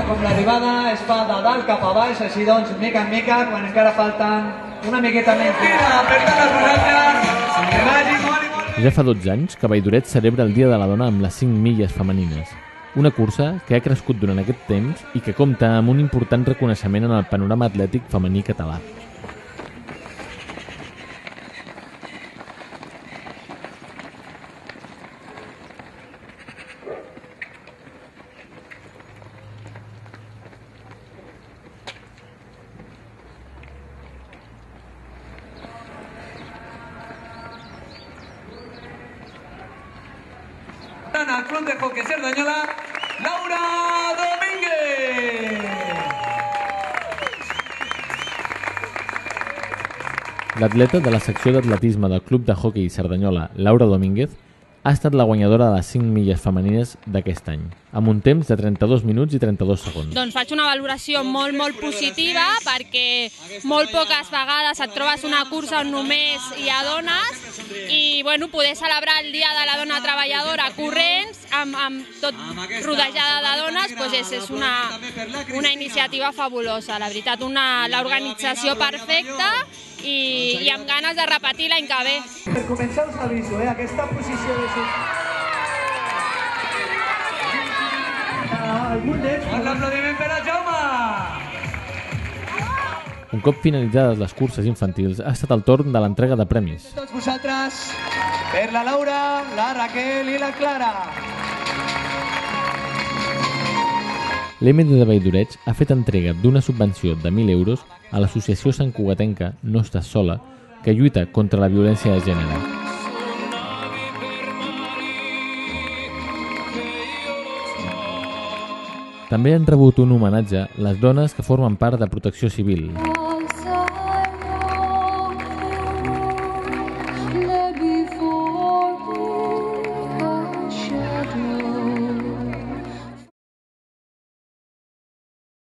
com l'arribada es fa de dalt cap a baix, així doncs, mica en mica, quan encara falten una miqueta menys. Ja fa 12 anys que Valldoret celebra el Dia de la Dona amb les 5 milles femenines, una cursa que ha crescut durant aquest temps i que compta amb un important reconeixement en el panorama atlètic femení català. Al front de hockey Cerdanyola, Laura Domínguez. L'atleta de la secció d'atletisme del Club de Hockey Cerdanyola, Laura Domínguez, ha estat la guanyadora de les 5 milles femenines d'aquest any, amb un temps de 32 minuts i 32 segons. Doncs faig una valoració molt positiva perquè molt poques vegades et trobes una cursa on només hi ha dones i poder celebrar el Dia de la Dona Treballadora corrents, amb tot rodejada de dones, és una iniciativa fabulosa, la veritat, l'organització perfecta i amb ganes de repetir l'any que ve. Per començar us aviso, aquesta posició de un aplaudiment per a Jaume! Un cop finalitzades les curses infantils, ha estat el torn de l'entrega de premis. Tots vosaltres, per la Laura, la Raquel i la Clara. L'EMD de Valldoret ha fet entrega d'una subvenció de 1.000 euros a l'associació santcugatenca No Estàs Sola, que lluita contra la violència de gènere. També han rebut un homenatge les dones que formen part de Protecció Civil.